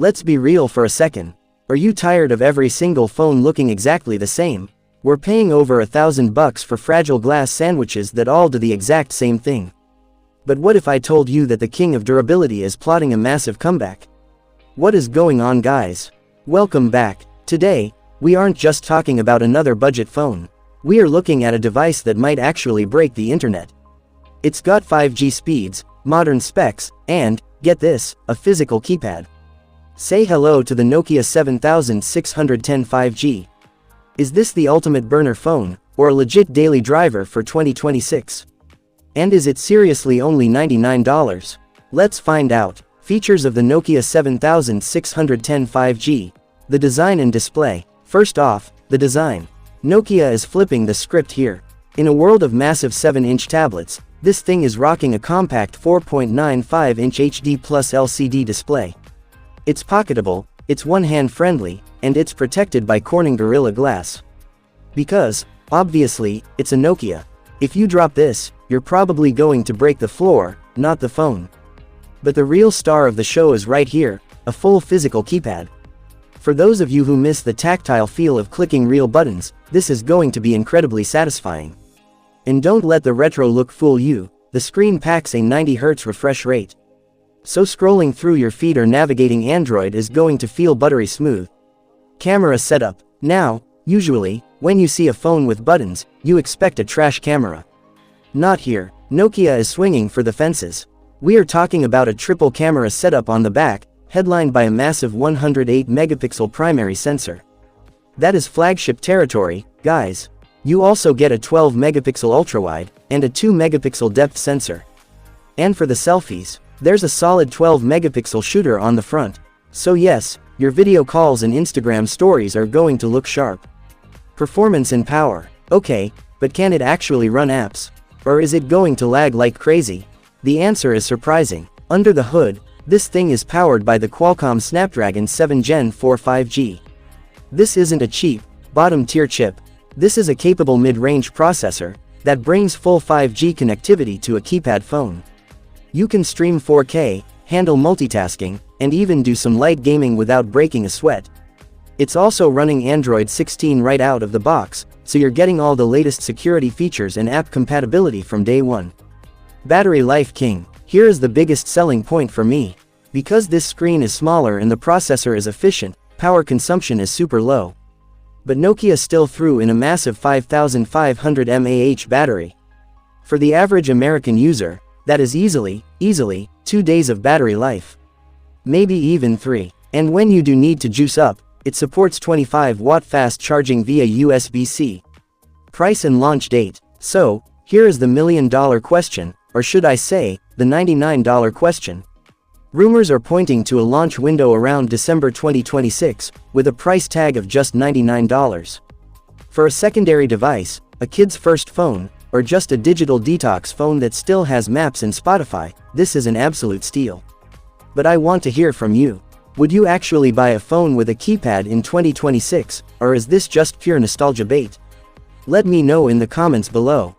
Let's be real for a second. Are you tired of every single phone looking exactly the same? We're paying over $1,000 for fragile glass sandwiches that all do the exact same thing. But what if I told you that the king of durability is plotting a massive comeback? What is going on, guys? Welcome back. Today, we aren't just talking about another budget phone. We are looking at a device that might actually break the internet. It's got 5G speeds, modern specs, and, get this, a physical keypad. Say hello to the Nokia 7610 5G. Is this the ultimate burner phone, or a legit daily driver for 2026? And is it seriously only $99? Let's find out. Features of the Nokia 7610 5G. The design and display. First off, the design. Nokia is flipping the script here. In a world of massive 7-inch tablets, this thing is rocking a compact 4.95-inch HD Plus LCD display. It's pocketable, it's one-hand friendly, and it's protected by Corning Gorilla Glass. Because, obviously, it's a Nokia. If you drop this, you're probably going to break the floor, not the phone. But the real star of the show is right here, a full physical keypad. For those of you who miss the tactile feel of clicking real buttons, this is going to be incredibly satisfying. And don't let the retro look fool you, the screen packs a 90 Hz refresh rate. So scrolling through your feed or navigating Android is going to feel buttery smooth. Camera setup. Now, usually, when you see a phone with buttons, you expect a trash camera. Not here. Nokia is swinging for the fences. We are talking about a triple camera setup on the back, headlined by a massive 108-megapixel primary sensor. That is flagship territory, guys. You also get a 12-megapixel ultrawide, and a 2-megapixel depth sensor. And for the selfies, there's a solid 12-megapixel shooter on the front. So yes, your video calls and Instagram stories are going to look sharp. Performance and power. Okay, but can it actually run apps? Or is it going to lag like crazy? The answer is surprising. Under the hood, this thing is powered by the Qualcomm Snapdragon 7 Gen 4 5G. This isn't a cheap, bottom-tier chip. This is a capable mid-range processor that brings full 5G connectivity to a keypad phone. You can stream 4K, handle multitasking, and even do some light gaming without breaking a sweat. It's also running Android 16 right out of the box, so you're getting all the latest security features and app compatibility from day one. Battery life king. Here is the biggest selling point for me. Because this screen is smaller and the processor is efficient, power consumption is super low. But Nokia still threw in a massive 5500 mAh battery. For the average American user, that is easily 2 days of battery life. Maybe even 3. And when you do need to juice up, it supports 25-watt fast charging via USB-C. Price and launch date. So, here is the million-dollar question, or should I say, the $99 question. Rumors are pointing to a launch window around December 2026, with a price tag of just $99. For a secondary device, a kid's first phone, or just a digital detox phone that still has Maps and Spotify, this is an absolute steal. But I want to hear from you. Would you actually buy a phone with a keypad in 2026, or is this just pure nostalgia bait? Let me know in the comments below.